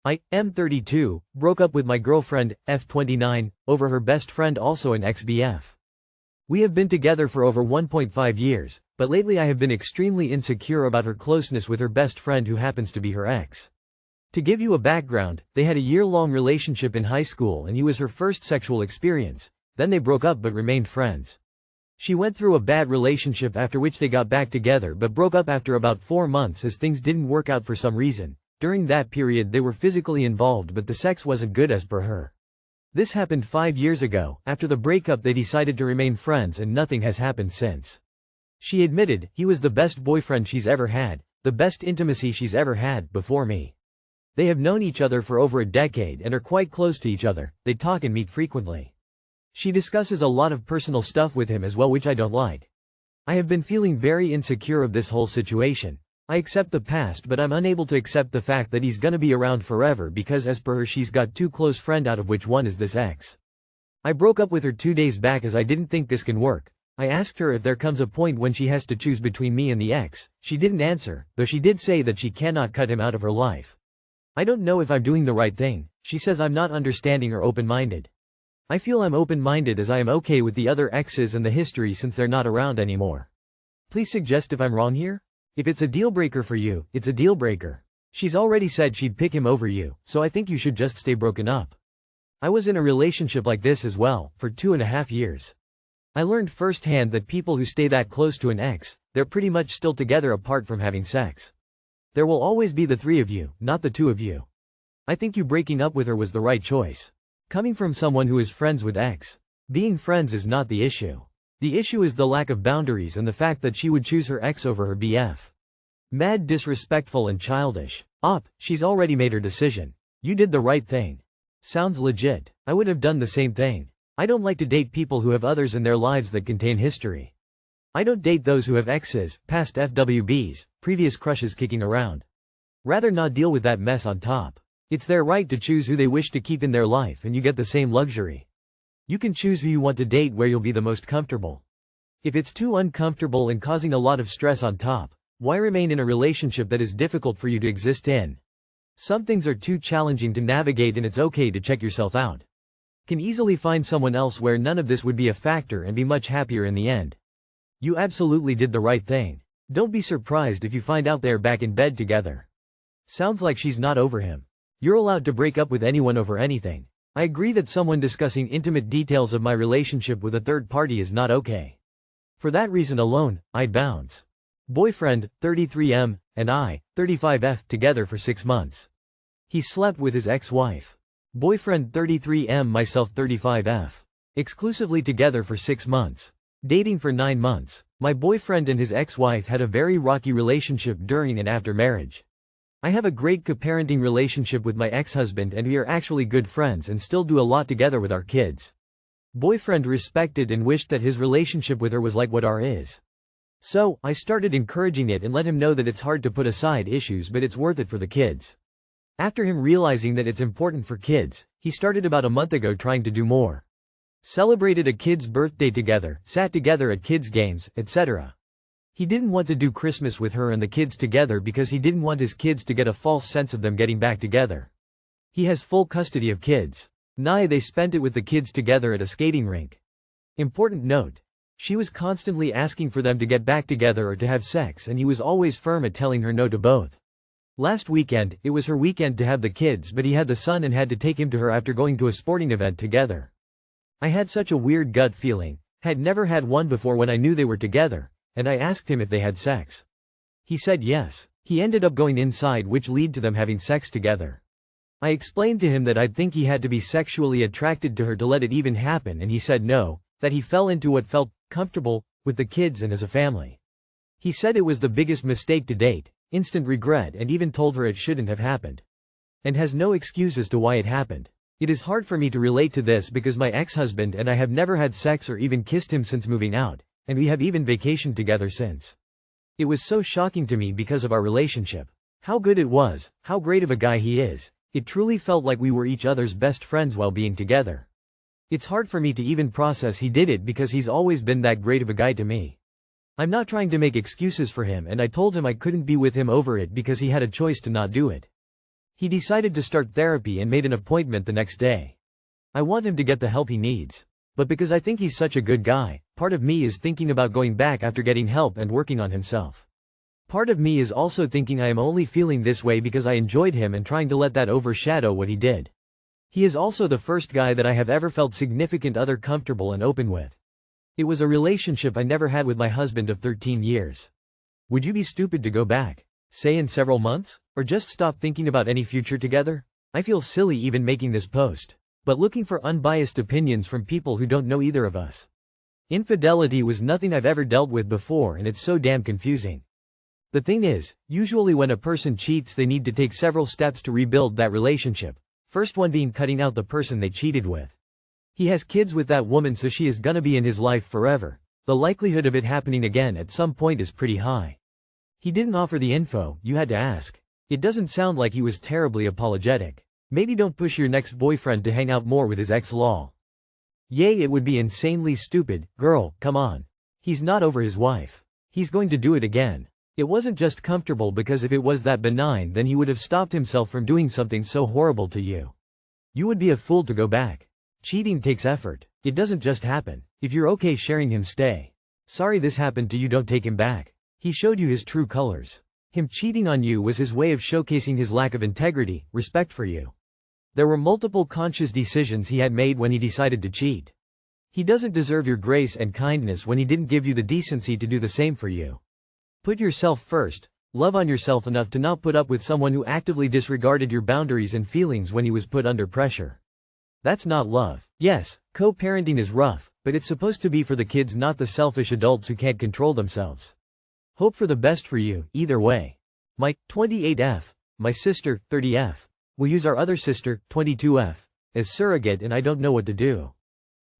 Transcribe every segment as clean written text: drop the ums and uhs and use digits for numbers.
I, M32, broke up with my girlfriend, F29, over her best friend, also an ex-BF. We have been together for over 1.5 years, but lately I have been extremely insecure about her closeness with her best friend who happens to be her ex. To give you a background, they had a year-long relationship in high school and he was her first sexual experience. Then they broke up but remained friends. She went through a bad relationship after which they got back together but broke up after about 4 months as things didn't work out for some reason. During that period they were physically involved but the sex wasn't good as per her. This happened 5 years ago. After the breakup they decided to remain friends and nothing has happened since. She admitted, he was the best boyfriend she's ever had, the best intimacy she's ever had, before me. They have known each other for over a decade and are quite close to each other. They talk and meet frequently. She discusses a lot of personal stuff with him as well, which I don't like. I have been feeling very insecure of this whole situation. I accept the past but I'm unable to accept the fact that he's gonna be around forever because as per her she's got 2 close friends out of which one is this ex. I broke up with her 2 days back as I didn't think this can work. I asked her if there comes a point when she has to choose between me and the ex. She didn't answer, though she did say that she cannot cut him out of her life. I don't know if I'm doing the right thing. She says I'm not understanding or open-minded. I feel I'm open-minded as I am okay with the other exes and the history since they're not around anymore. Please suggest if I'm wrong here? If it's a deal breaker for you, it's a deal breaker. She's already said she'd pick him over you, so I think you should just stay broken up. I was in a relationship like this as well, for 2.5 years. I learned firsthand that people who stay that close to an ex, they're pretty much still together apart from having sex. There will always be the 3 of you, not the 2 of you. I think you breaking up with her was the right choice. Coming from someone who is friends with ex. Being friends is not the issue. The issue is the lack of boundaries and the fact that she would choose her ex over her BF. Mad disrespectful and childish. She's already made her decision. You did the right thing. Sounds legit. I would have done the same thing. I don't like to date people who have others in their lives that contain history. I don't date those who have exes, past FWBs, previous crushes kicking around. Rather not deal with that mess on top. It's their right to choose who they wish to keep in their life and you get the same luxury. You can choose who you want to date where you'll be the most comfortable. If it's too uncomfortable and causing a lot of stress on top, why remain in a relationship that is difficult for you to exist in? Some things are too challenging to navigate and it's okay to check yourself out. Can easily find someone else where none of this would be a factor and be much happier in the end. You absolutely did the right thing. Don't be surprised if you find out they're back in bed together. Sounds like she's not over him. You're allowed to break up with anyone over anything. I agree that someone discussing intimate details of my relationship with a third party is not okay. For that reason alone, I'd bounce. Boyfriend, 33M, and I, 35F, together for 6 months. He slept with his ex-wife. Boyfriend 33M, myself 35F. Exclusively together for 6 months. Dating for 9 months. My boyfriend and his ex-wife had a very rocky relationship during and after marriage. I have a great co-parenting relationship with my ex-husband and we are actually good friends and still do a lot together with our kids. Boyfriend respected and wished that his relationship with her was like what ours is. So, I started encouraging it and let him know that it's hard to put aside issues but it's worth it for the kids. After him realizing that it's important for kids, he started about a month ago trying to do more. Celebrated a kid's birthday together, sat together at kids' games, etc. He didn't want to do Christmas with her and the kids together because he didn't want his kids to get a false sense of them getting back together. He has full custody of kids. They spent it with the kids together at a skating rink. Important note. She was constantly asking for them to get back together or to have sex and he was always firm at telling her no to both. Last weekend, it was her weekend to have the kids but he had the son and had to take him to her after going to a sporting event together. I had such a weird gut feeling, had never had one before when I knew they were together, and I asked him if they had sex. He said yes. He ended up going inside which led to them having sex together. I explained to him that I'd think he had to be sexually attracted to her to let it even happen and he said no, that he fell into what felt comfortable with the kids and as a family. He said it was the biggest mistake to date, instant regret and even told her it shouldn't have happened. And has no excuse as to why it happened. It is hard for me to relate to this because my ex-husband and I have never had sex or even kissed him since moving out, and we have even vacationed together since. It was so shocking to me because of our relationship. How good it was, how great of a guy he is. It truly felt like we were each other's best friends while being together. It's hard for me to even process he did it because he's always been that great of a guy to me. I'm not trying to make excuses for him and I told him I couldn't be with him over it because he had a choice to not do it. He decided to start therapy and made an appointment the next day. I want him to get the help he needs. But because I think he's such a good guy, part of me is thinking about going back after getting help and working on himself. Part of me is also thinking I am only feeling this way because I enjoyed him and trying to let that overshadow what he did. He is also the first guy that I have ever felt significant other comfortable and open with. It was a relationship I never had with my husband of 13 years. Would you be stupid to go back, say in several months, or just stop thinking about any future together? I feel silly even making this post, but looking for unbiased opinions from people who don't know either of us. Infidelity was nothing I've ever dealt with before and it's so damn confusing. The thing is, usually when a person cheats they need to take several steps to rebuild that relationship, first one being cutting out the person they cheated with. He has kids with that woman so she is gonna be in his life forever. The likelihood of it happening again at some point is pretty high. He didn't offer the info, you had to ask. It doesn't sound like he was terribly apologetic. Maybe don't push your next boyfriend to hang out more with his ex-lol. Yay, it would be insanely stupid. Girl, come on. He's not over his wife. He's going to do it again. It wasn't just comfortable because if it was that benign then he would have stopped himself from doing something so horrible to you. You would be a fool to go back. Cheating takes effort. It doesn't just happen. If you're okay sharing him, stay. Sorry this happened to you, don't take him back. He showed you his true colors. Him cheating on you was his way of showcasing his lack of integrity, respect for you. There were multiple conscious decisions he had made when he decided to cheat. He doesn't deserve your grace and kindness when he didn't give you the decency to do the same for you. Put yourself first. Love on yourself enough to not put up with someone who actively disregarded your boundaries and feelings when he was put under pressure. That's not love. Yes, co-parenting is rough, but it's supposed to be for the kids, not the selfish adults who can't control themselves. Hope for the best for you, either way. Mike, 28F. My sister, 30F. Will use our other sister, 22F, as surrogate and I don't know what to do.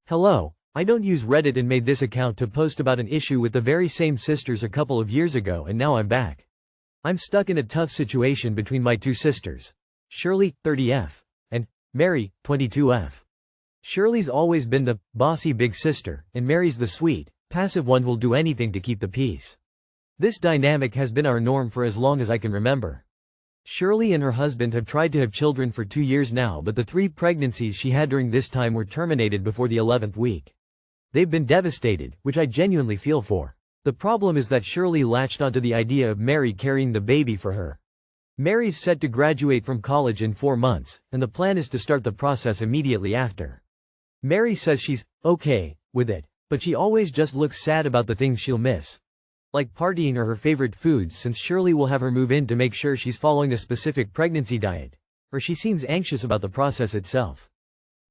Hello. I don't use Reddit and made this account to post about an issue with the very same sisters a couple of years ago and now I'm back. I'm stuck in a tough situation between my two sisters. Shirley, 30F, and Mary, 22F. Shirley's always been the bossy big sister, and Mary's the sweet, passive one who'll do anything to keep the peace. This dynamic has been our norm for as long as I can remember. Shirley and her husband have tried to have children for 2 years now, but the 3 pregnancies she had during this time were terminated before the 11th week. They've been devastated, which I genuinely feel for. The problem is that Shirley latched onto the idea of Mary carrying the baby for her. Mary's set to graduate from college in 4 months, and the plan is to start the process immediately after. Mary says she's okay with it, but she always just looks sad about the things she'll miss, like partying or her favorite foods, since Shirley will have her move in to make sure she's following a specific pregnancy diet, or she seems anxious about the process itself.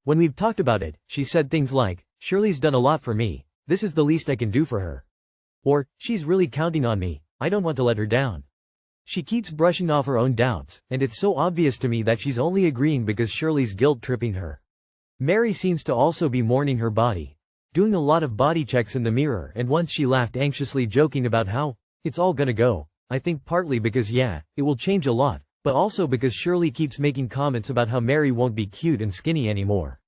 When we've talked about it, she said things like, "Shirley's done a lot for me, this is the least I can do for her." Or, "She's really counting on me, I don't want to let her down." She keeps brushing off her own doubts, and it's so obvious to me that she's only agreeing because Shirley's guilt-tripping her. Mary seems to also be mourning her body, doing a lot of body checks in the mirror, and once she laughed anxiously, joking about how it's all gonna go. I think partly because it will change a lot, but also because Shirley keeps making comments about how Mary won't be cute and skinny anymore.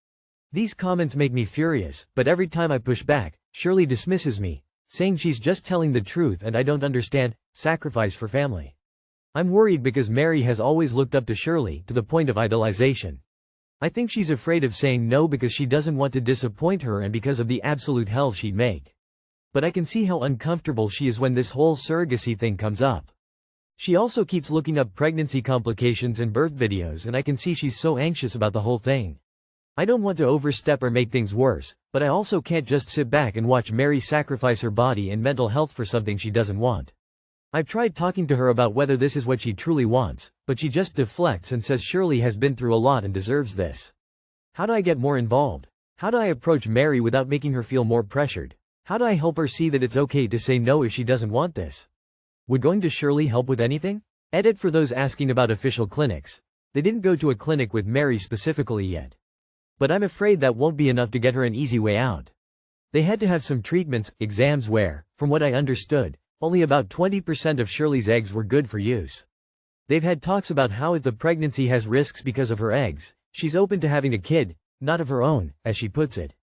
These comments make me furious, but every time I push back, Shirley dismisses me, saying she's just telling the truth and I don't understand, sacrifice for family. I'm worried because Mary has always looked up to Shirley, to the point of idolization. I think she's afraid of saying no because she doesn't want to disappoint her and because of the absolute hell she'd make. But I can see how uncomfortable she is when this whole surrogacy thing comes up. She also keeps looking up pregnancy complications and birth videos, and I can see she's so anxious about the whole thing. I don't want to overstep or make things worse, but I also can't just sit back and watch Mary sacrifice her body and mental health for something she doesn't want. I've tried talking to her about whether this is what she truly wants, but she just deflects and says Shirley has been through a lot and deserves this. How do I get more involved? How do I approach Mary without making her feel more pressured? How do I help her see that it's okay to say no if she doesn't want this? Would going to Shirley help with anything? Edit for those asking about official clinics. They didn't go to a clinic with Mary specifically yet. But I'm afraid that won't be enough to get her an easy way out. They had to have some treatments, exams where, from what I understood, only about 20% of Shirley's eggs were good for use. They've had talks about how if the pregnancy has risks because of her eggs, she's open to having a kid, not of her own, as she puts it.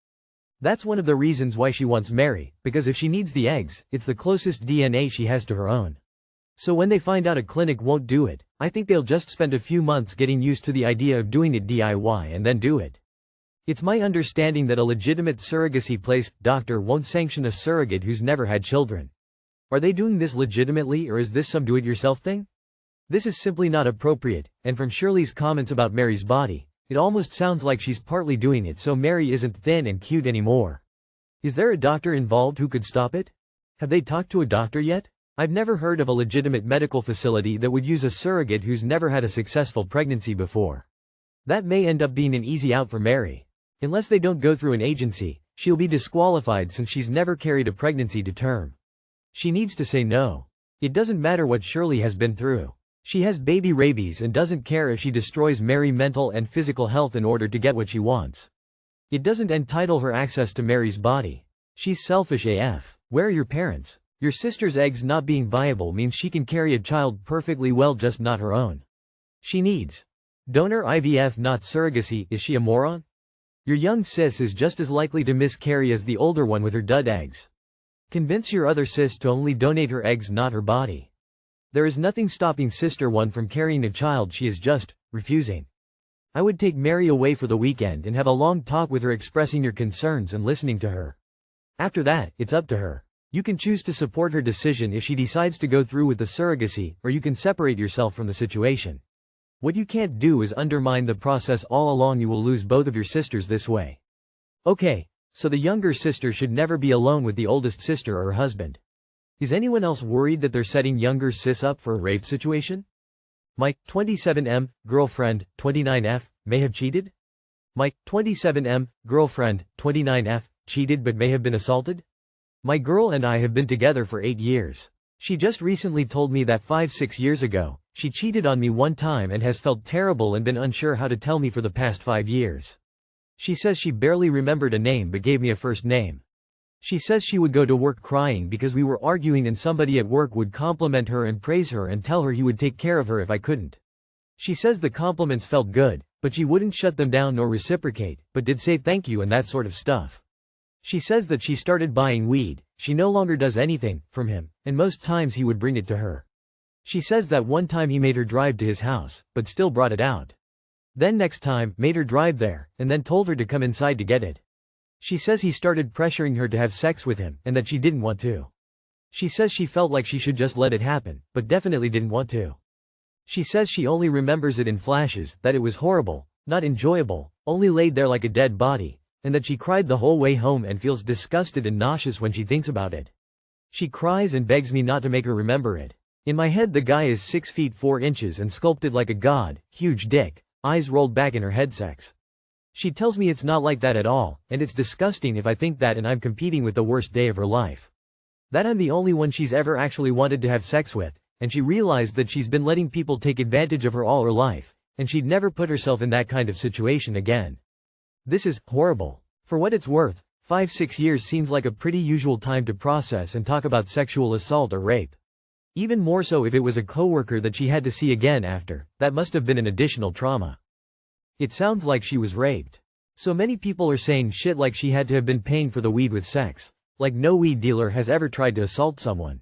That's one of the reasons why she wants Mary, because if she needs the eggs, it's the closest DNA she has to her own. So when they find out a clinic won't do it, I think they'll just spend a few months getting used to the idea of doing it DIY and then do it. It's my understanding that a legitimate surrogacy place doctor won't sanction a surrogate who's never had children. Are they doing this legitimately, or is this some do-it-yourself thing? This is simply not appropriate, and from Shirley's comments about Mary's body, it almost sounds like she's partly doing it so Mary isn't thin and cute anymore. Is there a doctor involved who could stop it? Have they talked to a doctor yet? I've never heard of a legitimate medical facility that would use a surrogate who's never had a successful pregnancy before. That may end up being an easy out for Mary. Unless they don't go through an agency, she'll be disqualified since she's never carried a pregnancy to term. She needs to say no. It doesn't matter what Shirley has been through. She has baby rabies and doesn't care if she destroys Mary's mental and physical health in order to get what she wants. It doesn't entitle her access to Mary's body. She's selfish AF. Where are your parents? Your sister's eggs not being viable means she can carry a child perfectly well, just not her own. She needs donor IVF, not surrogacy. Is she a moron? Your young sis is just as likely to miscarry as the older one with her dud eggs. Convince your other sis to only donate her eggs, not her body. There is nothing stopping sister one from carrying a child, she is just refusing. I would take Mary away for the weekend and have a long talk with her, expressing your concerns and listening to her. After that, it's up to her. You can choose to support her decision if she decides to go through with the surrogacy, or you can separate yourself from the situation. What you can't do is undermine the process all along. You will lose both of your sisters this way. Okay, so the younger sister should never be alone with the oldest sister or her husband. Is anyone else worried that they're setting younger sis up for a rape situation? Mike, 27M, girlfriend, 29F, may have cheated? Mike, 27M, girlfriend, 29F, cheated but may have been assaulted? My girl and I have been together for 8 years. She just recently told me that 5-6 years ago, she cheated on me one time and has felt terrible and been unsure how to tell me for the past 5 years. She says she barely remembered a name but gave me a first name. She says she would go to work crying because we were arguing and somebody at work would compliment her and praise her and tell her he would take care of her if I couldn't. She says the compliments felt good, but she wouldn't shut them down nor reciprocate, but did say thank you and that sort of stuff. She says that she started buying weed. She no longer does anything from him, and most times he would bring it to her. She says that one time he made her drive to his house, but still brought it out. Then next time, made her drive there, and then told her to come inside to get it. She says he started pressuring her to have sex with him, and that she didn't want to. She says she felt like she should just let it happen, but definitely didn't want to. She says she only remembers it in flashes, that it was horrible, not enjoyable, only laid there like a dead body, and that she cried the whole way home and feels disgusted and nauseous when she thinks about it. She cries and begs me not to make her remember it. In my head the guy is 6 feet 4 inches and sculpted like a god, huge dick, eyes rolled back in her head. Sex. She tells me it's not like that at all, and it's disgusting if I think that, and I'm competing with the worst day of her life. That I'm the only one she's ever actually wanted to have sex with, and she realized that she's been letting people take advantage of her all her life, and she'd never put herself in that kind of situation again. This is horrible. For what it's worth, 5-6 years seems like a pretty usual time to process and talk about sexual assault or rape. Even more so if it was a coworker that she had to see again after. That must have been an additional trauma. It sounds like she was raped. So many people are saying shit like she had to have been paying for the weed with sex. Like no weed dealer has ever tried to assault someone.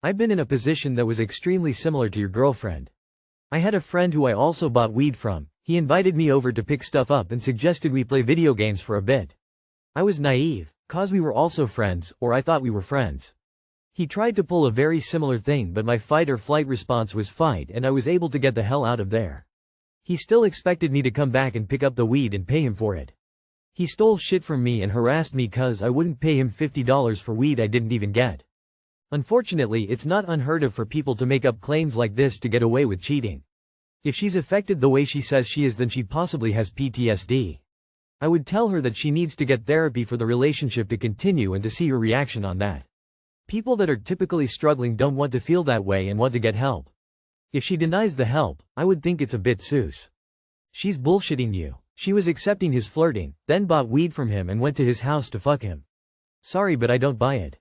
I've been in a position that was extremely similar to your girlfriend. I had a friend who I also bought weed from. He invited me over to pick stuff up and suggested we play video games for a bit. I was naive, cause we were also friends, or I thought we were friends. He tried to pull a very similar thing, but my fight or flight response was fight, and I was able to get the hell out of there. He still expected me to come back and pick up the weed and pay him for it. He stole shit from me and harassed me cause I wouldn't pay him $50 for weed I didn't even get. Unfortunately, it's not unheard of for people to make up claims like this to get away with cheating. If she's affected the way she says she is, then she possibly has PTSD. I would tell her that she needs to get therapy for the relationship to continue and to see her reaction on that. People that are typically struggling don't want to feel that way and want to get help. If she denies the help, I would think it's a bit sus. She's bullshitting you. She was accepting his flirting, then bought weed from him and went to his house to fuck him. Sorry, but I don't buy it.